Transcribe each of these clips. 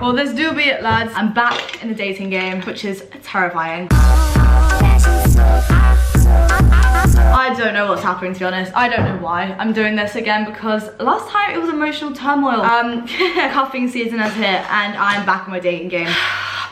Well, this do be it, lads. I'm back in the dating game, which is terrifying. I don't know what's happening, to be honest. I don't know why I'm doing this again, because last time it was emotional turmoil. Cuffing season has hit and I'm back in my dating game.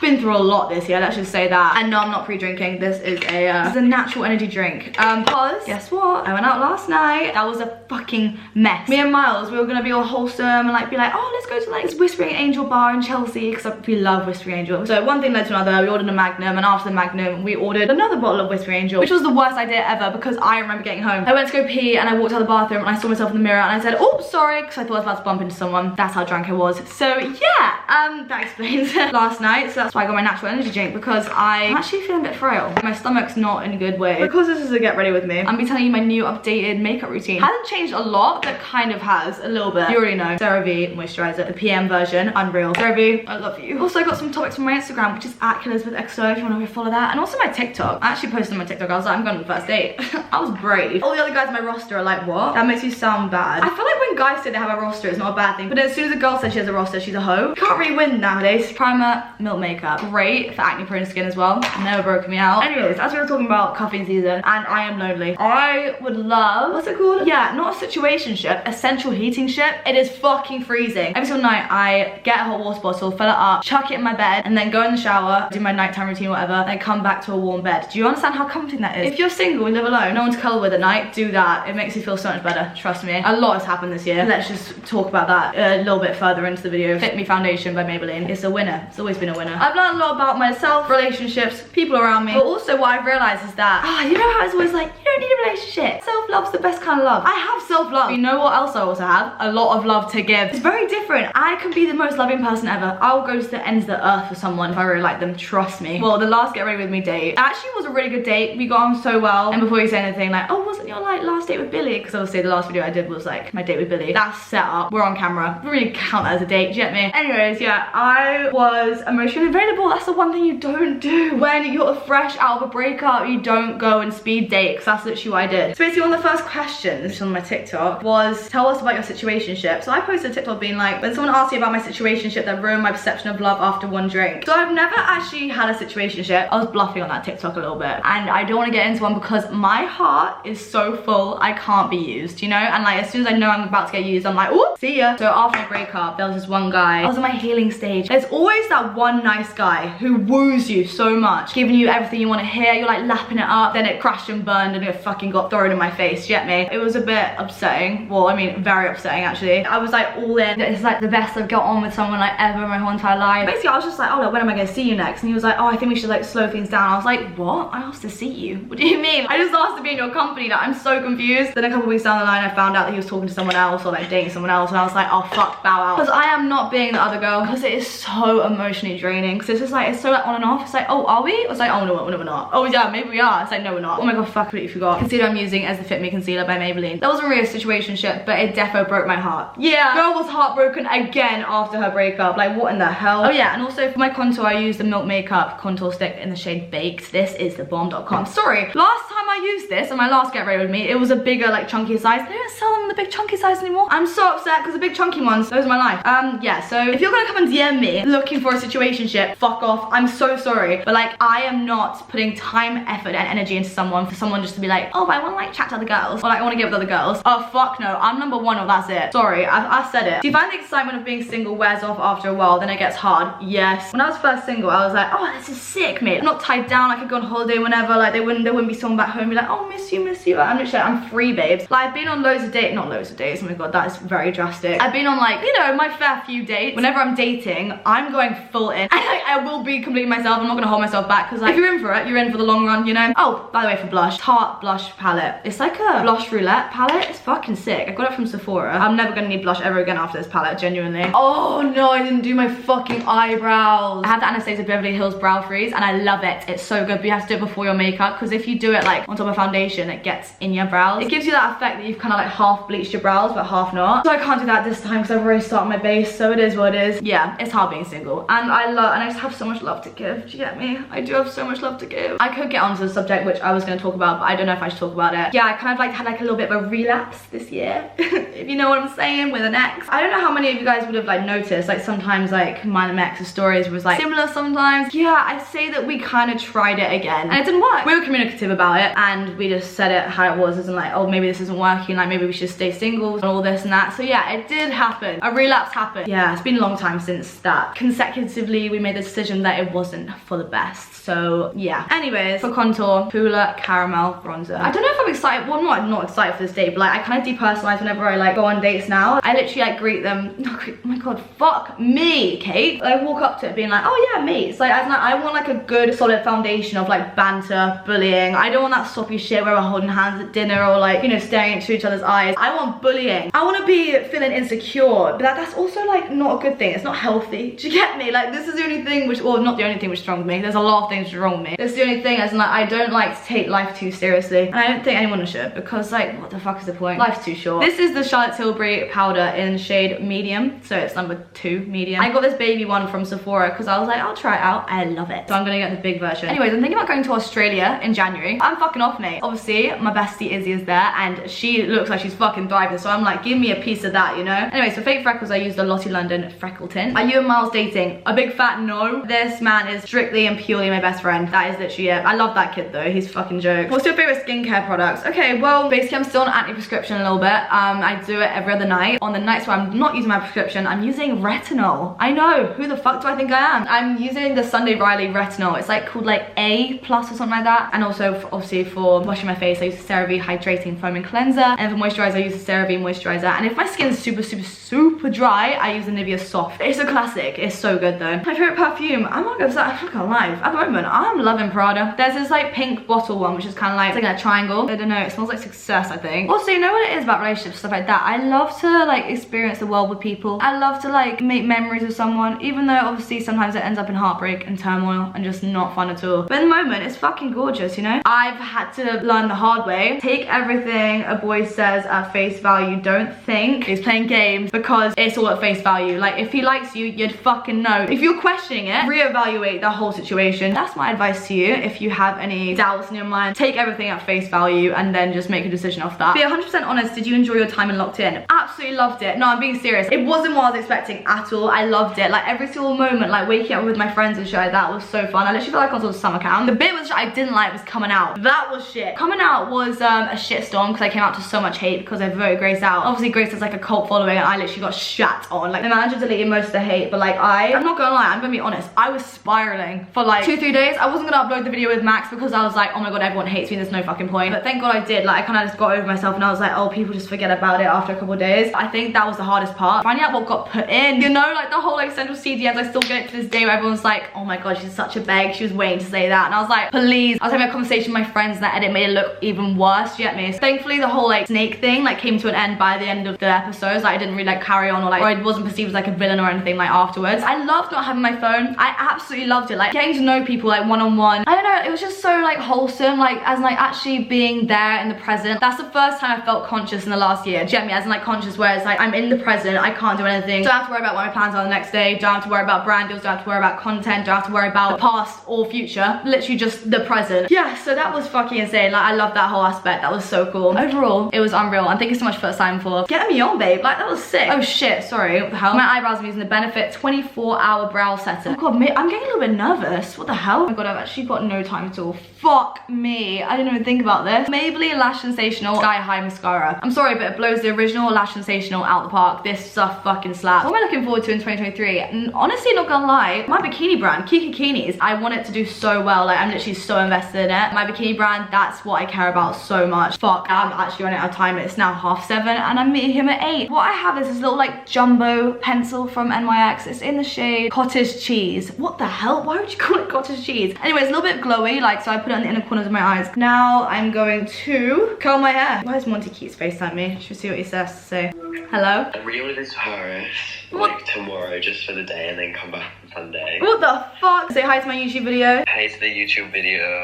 Been through a lot this year, let's just say that. And no, I'm not pre-drinking. This is a natural energy drink. Because guess what? I went out last night. That was a fucking mess. Me and Miles, we were gonna be all wholesome and like be like, oh, let's go to like this Whispering Angel bar in Chelsea, because we love Whispering Angel. So one thing led to another. We ordered a Magnum, and after the Magnum, we ordered another bottle of Whispering Angel, which was the worst idea ever, because I remember getting home. I went to go pee and I walked out of the bathroom and I saw myself in the mirror and I said, oh, sorry, because I thought I was about to bump into someone. That's how drunk I was. So yeah, that explains last night. So that's why I got my natural energy drink, because I'm actually feeling a bit frail. My stomach's not in a good way. Because this is a get ready with me, I'm be telling you my new updated makeup routine. Hasn't changed a lot, but kind of has a little bit. You already know. CeraVe moisturizer, the PM version, unreal. CeraVe, I love you. Also, I got some topics from my Instagram, which is @ElisabethXO if you want to go follow that, and also my TikTok. I actually posted on my TikTok. I was like, I'm going on the first date. I was brave. All the other guys on my roster are like, what? That makes you sound bad. I feel like when guys say they have a roster, it's not a bad thing, but as soon as a girl says she has a roster, she's a hoe. Can't really win nowadays. Primer, milk makeup, great for acne prone skin as well. Never broken me out. Anyways, as we were talking about cuffing season, and I am lonely, I would love, what's it called? Yeah, not a situationship, a central heating ship. It is fucking freezing. Every single night I get a hot water bottle, fill it up, chuck it in my bed, and then go in the shower, do my nighttime routine, whatever, then come back to a warm bed. Do you understand how comforting that is? If you're single and live alone, no one to cuddle with at night, do that. It makes you feel so much better, trust me. A lot has happened this year. Let's just talk about that a little bit further into the video. Fit Me Foundation by Maybelline. It's a winner. It's always been a winner. I've learned a lot about myself, relationships, people around me, but also what I've realized is that, you know how it's always like, you don't need a relationship. Self-love's the best kind of love. I have self-love. You know what else I also have? A lot of love to give. It's very different. I can be the most loving person ever. I'll go to the ends of the earth for someone if I really like them, trust me. Well, the last get ready with me date actually was a really good date. We got on so well, and before you say anything like, oh, wasn't your like last date with Billy? Because obviously the last video I did was like my date with Billy. That's set up. We're on camera. We really count that as a date, do you get me? Anyways, yeah, I was emotionally available. That's the one thing you don't do when you're fresh out of a breakup. You don't go and speed date, because that's literally what I did. So basically one of the first questions on my TikTok was, tell us about your situationship. So I posted a TikTok being like, when someone asks me about my situationship that ruined my perception of love after one drink. So I've never actually had a situationship. I was bluffing on that TikTok a little bit, and I don't want to get into one because my heart is so full, I can't be used, you know? And like, as soon as I know I'm about to get used, I'm like, oh, see ya. So after my breakup, there was this one guy. I was in my healing stage. There's always that one nice guy who woos you so much, giving you everything you want to hear. You're like lapping it up, then it crashed and burned and it fucking got thrown in my face, you get me? It was a bit upsetting. Well, I mean, very upsetting actually. I was like all in. It's like the best I've got on with someone like ever in my whole entire life. Basically, I was just like, oh, like, when am I going to see you next? And he was like, oh, I think we should like slow things down. I was like, what? I asked to see you? What do you mean? I just asked to be in your company. Like, I'm so confused. Then a couple weeks down the line, I found out that he was talking to someone else or like dating someone else, and I was like, oh fuck, bow out. Because I am not being the other girl, because it is so emotionally draining. Because it's just like, it's so like on and off. It's like, oh, are we? It's like, oh no, we're not. Oh yeah, maybe we are. It's like, no, we're not. Oh my god, fuck, I completely forgot. Concealer I'm using as the Fit Me Concealer by Maybelline. That wasn't really a situationship, but it defo broke my heart. Yeah, girl was heartbroken again after her breakup. Like, what in the hell? Oh yeah, and also for my contour, I used the Milk Makeup contour stick in the shade Baked. This is the bomb.com. Sorry, last time I used this on my last get ready with me, it was a bigger, like chunky size. They don't sell them in the big chunky size anymore. I'm so upset because the big chunky ones, those are my life. Yeah, so if you're gonna come and DM me looking for a situationship, fuck off. I'm so sorry, but like, I am not putting time, effort, and energy into someone for someone just to be like, oh, but I want to like chat to other girls, or like I want to get with other girls. Oh fuck no, I'm number one, or that's it. Sorry, I said it. Do you find the excitement of being single wears off after a while, then it gets hard? Yes. When I was first single, I was like, oh, this is sick, mate. I'm not tied down. I could go on holiday whenever. Like, there wouldn't be someone back home be like, oh, miss you. I'm free, babes. Like, I've been on loads of dates, not loads of dates, oh my god, that is very drastic. I've been on like, you know, my fair few dates. Whenever I'm dating, I'm going full in. I will be completely myself. I'm not gonna hold myself back, because like, if you're in for it, you're in for the long run, you know? Oh, by the way, for blush, Tarte blush palette. It's like a blush roulette palette. It's fucking sick. I got it from Sephora. I'm never gonna need blush ever again after this palette, genuinely. Oh no, I didn't do my fucking eyebrows. I have the Anastasia Beverly Hills Brow Freeze, and I love it. It's so good, but you have to do it before your makeup, because if you do it like on top of foundation, it gets in your brows. It gives you that effect that you've kind of like half bleached your brows but half not. So I can't do that this time because I've already started my base, so it is what it is. Yeah, it's hard being single, and I just have so much love to give. Do you get me? I do have so much love to give. I could get onto the subject which I was going to talk about, but I don't know if I should talk about it. Yeah, I kind of like had like a little bit of a relapse this year, if you know what I'm saying, with an ex. I don't know how many of you guys would have like noticed, like sometimes like mine and my ex's stories was like similar sometimes. Yeah, I'd say that we kind of tried it again and it didn't work. We were communicative about it and we just said it how it was, as in like, oh, maybe this isn't working, like maybe we should stay single and all this and that. So yeah, it did happen. A relapse happened. Yeah, it's been a long time since that. Consecutively, we made the decision that it wasn't for the best. So yeah. Anyways, for contour, Poola Caramel Bronzer. I don't know if I'm excited. Well, I'm not excited for this date, but like I kind of depersonalize whenever I like go on dates now. I literally like greet them. Oh my god, fuck me, Kate. I walk up to it being like, oh yeah, mate. It's like, I want like a good solid foundation of like banter, bullying. I don't want that soppy shit where we're holding hands at dinner or like, you know, staring into each other's eyes. I want bullying. I want to be feeling insecure, but that's also like not a good thing. It's not healthy. Do you get me? Like this is the only thing which, well, not the only thing which is wrong with me. There's a lot of things wrong with me. It's the only thing, as in like I don't like to take life too seriously, and I don't think anyone should, because like what the fuck is the point? Life's too short. This is the Charlotte Tilbury powder in shade medium, so it's number 2 medium. I got this baby one from Sephora because I was like, I'll try it out. I love it, so I'm gonna get the big version. Anyways, I'm thinking about going to Australia in January. I'm fucking off, mate. Obviously my bestie Izzy is there and she looks like she's fucking thriving, so I'm like, give me a piece of that, you know. Anyway, so fake freckles, I used the Lottie London freckle tint. Are you and Miles dating? A big fat no. This man is strictly and purely my best friend. That is literally it. I love that kid though. He's fucking joke. What's your favorite skincare products? Okay, well, basically I'm still on anti-prescription a little bit. I do it every other night. On the nights where I'm not using my prescription, I'm using retinol. I know, who the fuck do I think I am? I'm using the Sunday Riley retinol. It's like called like A+ or something like that. And also obviously for washing my face, I use the CeraVe Hydrating Foaming Cleanser. And for moisturizer, I use the CeraVe Moisturizer. And if my skin's super dry, I use the Nivea Soft. It's a classic. It's so good though. My favorite perfume, I'm not gonna lie. At the moment, I'm loving Prada. There's this like pink bottle one, which is kind of like, it's like a triangle. I don't know, it smells like success, I think. Also, you know what it is about relationships, stuff like that? I love to like experience the world with people. I love to like make memories with someone, even though obviously sometimes it ends up in heartbreak and turmoil and just not fun at all. But in the moment, it's fucking gorgeous, you know? I've had to learn the hard way. Take everything a boy says at face value. Don't think he's playing games because it's all at face value. Like if he likes you, you'd fucking know. If you're questioning it, reevaluate the whole situation. That's my advice to you. If you have any doubts in your mind, take everything at face value and then just make a decision off that. Be 100% honest, did you enjoy your time in Locked In? Absolutely loved it. No, I'm being serious. It wasn't what I was expecting at all. I loved it. Like every single moment, like waking up with my friends and shit like that was so fun. I literally felt like I was on summer camp. The bit which I didn't like was coming out. That was shit. Coming out was a shitstorm because I came out to so much hate because I voted Grace out. Obviously Grace has like a cult following and I literally got shat on. Like the manager deleted most of the hate, but like I'm not gonna lie, I'm gonna be honest, I was spiraling for like 2-3 days. I wasn't gonna upload the video with Max because I was like, oh my god, everyone hates me, there's no fucking point. But thank god I did. Like I kind of just got over myself and I was like, oh, people just forget about it after a couple of days. I think that was the hardest part, finding out what got put in, you know, like the whole like central CDMs. I still get it to this day where everyone's like, oh my god, she's such a beg, she was waiting to say that, and I was like, please. I was having a conversation with my friends and that edit made it look even worse. Do you get me? So thankfully the whole like snake thing like came to an end by the end of the episodes. Like I didn't really like carry on or I wasn't perceived as like a villain or anything like afterwards. I loved not having my phone. I absolutely loved it. Like getting to know people like one-on-one. I don't know, it was just so like wholesome, like as in, like actually being there in the present. That's the first time I felt conscious in the last year. Do you get me? As in like conscious where it's like I'm in the present, I can't do anything. Don't have to worry about what my plans are the next day. Don't have to worry about brand deals. Don't have to worry about content. Don't have to worry about the past or future. Literally just the present. Yeah, so that was fucking insane. Like I love that whole aspect. That was so cool. Overall, it was unreal. And thank you so much for Simon for getting me on, babe. Like that was sick. Oh shit, sorry. What the hell? My eyebrows, I'm using the Benefit 24-hour brow setter. Oh god, I'm getting a little bit nervous. What the hell? Oh my god, I've actually got no time at all. Fuck me. I didn't even think about this. Maybelline Lash Sensational Sky High Mascara. I'm sorry, but it blows the original Lash Sensational out the park. This stuff fucking slaps. What am I looking forward to in 2023? And honestly, not gonna lie, my bikini brand, Kikikinis, I want it to do so well. Like I'm literally so invested in it. My bikini brand, that's what I care about so much. Fuck, I'm actually running out of time. It's now 7:30 and I'm meeting him at 8. What I have is this little like jumbo pencil from NYX. It's in the shade Cottage Cheese. What the hell? Why would you call it Cottage Cheese? Anyway, it's a little bit glowy, like, so I put it on the inner corners of my eyes. Now I'm going to curl my hair. Why is Monty Keats FaceTime me? Should we see what he says to say? Hello? I'm really to Paris like tomorrow just for the day and then come back on Sunday. What the fuck? Say hi to my YouTube video. Hey to the YouTube video.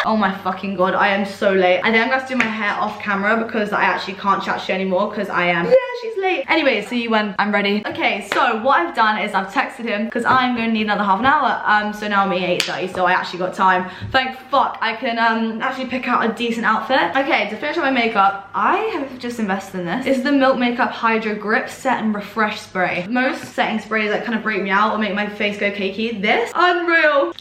Oh my fucking god, I am so late. I think I'm gonna have to do my hair off camera because I actually can't chat shit anymore because I am. Yeah, she's late. Anyway, see you when I'm ready. Okay, so what I've done is I've texted him because I'm gonna need another half an hour. So now I'm at 8:30, so I actually got time. Thank fuck, I can actually pick out a decent outfit. Okay, to finish up my makeup, I have just invested in this. It's the Milk Makeup Hydro Grip Set and Refresh Spray. Most setting sprays that kind of break me out or make my face go cakey. This, unreal.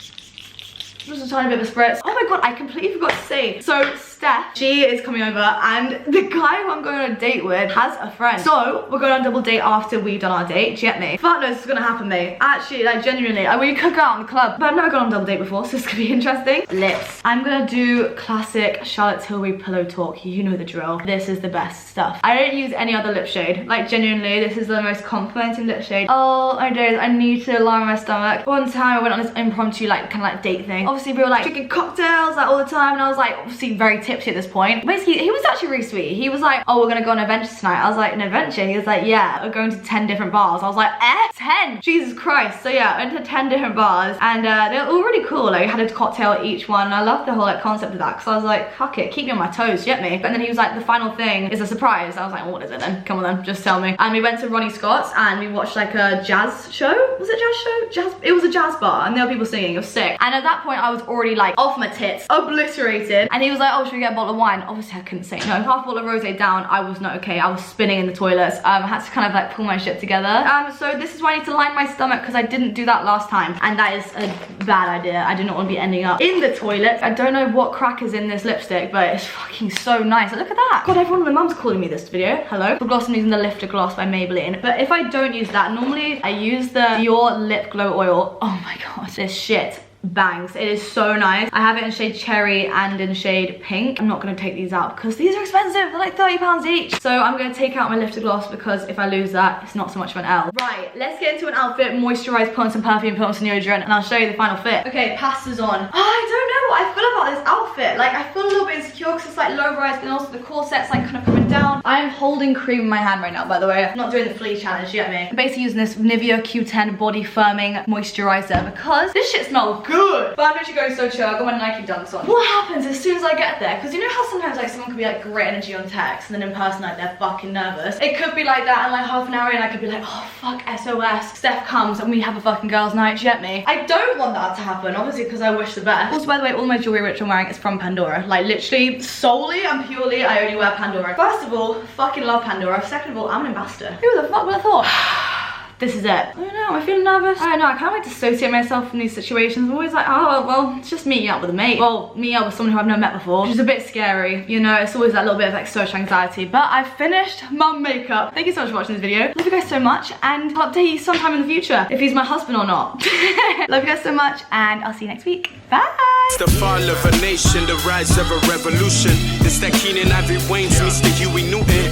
Just a tiny bit of a spritz. Oh my god, I completely forgot to say. So Steph, she is coming over and the guy who I'm going on a date with has a friend. So we're going on a double date after we've done our date. Do you get me? Fuck no, this is gonna happen, mate. Actually, like genuinely, we could go out in the club, but I've never gone on a double date before, so this could be interesting. Lips. I'm gonna do classic Charlotte Tilbury Pillow Talk. You know the drill. This is the best stuff. I don't use any other lip shade. Like genuinely, this is the most complimenting lip shade. Oh my days, I need to line my stomach. One time I went on this impromptu like kind of like date thing. Obviously we were like drinking cocktails like all the time and I was like obviously very tipsy at this point. Basically he was actually really sweet. He was like, oh, we're gonna go on an adventure tonight. I was like, an adventure? He was like, yeah, we're going to 10 different bars. I was like, 10? Jesus Christ. So yeah, I went to 10 different bars and they're all really cool. Like we had a cocktail at each one and I loved the whole like concept of that because I was like, fuck it, keep me on my toes, you get me? But then he was like, the final thing is a surprise. I was like, well, what is it then? Come on then, just tell me. And we went to Ronnie Scott's and we watched like a jazz show. Was it a jazz show? It was a jazz bar and there were people singing. It was sick. And at that point I was already like off my tits, obliterated. And he was like, oh, should we get a bottle of wine? Obviously I couldn't say no. Half a bottle of rosé down, I was not okay. I was spinning in the toilets. I had to kind of like pull my shit together. So this is why I need to line my stomach because I didn't do that last time. And that is a bad idea. I do not want to be ending up in the toilet. I don't know what crack is in this lipstick, but it's fucking so nice. Look at that. God, everyone and my mum's calling me this video. Hello. The gloss, I'm using the Lifter Gloss by Maybelline. But if I don't use that, normally I use the Dior Lip Glow Oil. Oh my god, this shit bangs. It is so nice. I have it in shade cherry and in shade pink. I'm not going to take these out because these are expensive. They're like £30 each. So I'm going to take out my Lifter Gloss because if I lose that, it's not so much of an L. Right, let's get into an outfit. Moisturize, put on some perfume, put on some deodorant, and I'll show you the final fit. Okay, pasta's on. Oh, I don't know what I feel about this outfit. Like, I feel a little bit insecure because it's like low rise, and also the corset's like kind of coming down. I'm holding cream in my hand right now, by the way. I'm not doing the flea challenge, you get me? I'm basically using this Nivea Q10 body firming moisturizer because this shit smells good. But I'm literally going so chill. I got my Nike Dunks on. What happens as soon as I get there? Because you know how sometimes like someone could be like great energy on text and then in person like they're fucking nervous. It could be like that and like half an hour in I could be like, oh fuck, SOS. Steph comes and we have a fucking girls' night, do you get me? I don't want that to happen, obviously, because I wish the best. Also, by the way, all my jewelry which I'm wearing is from Pandora. Like literally, solely and purely, I only wear Pandora. First of all, fucking love Pandora. Second of all, I'm an ambassador. Who the fuck would have thought? This is it. I don't know, am I feeling nervous? I don't know, I kind of like dissociate myself from these situations. I'm always like, oh, well, it's just meeting up with a mate. Well, meeting up with someone who I've never met before, which is a bit scary. You know, it's always that little bit of like social anxiety. But I've finished my makeup. Thank you so much for watching this video. Love you guys so much, and I'll update you sometime in the future if he's my husband or not. Love you guys so much, and I'll see you next week. Bye! The fall of a nation, the rise of a revolution. This that Keenan Ivory Wayne's, Mr. Huey Newton.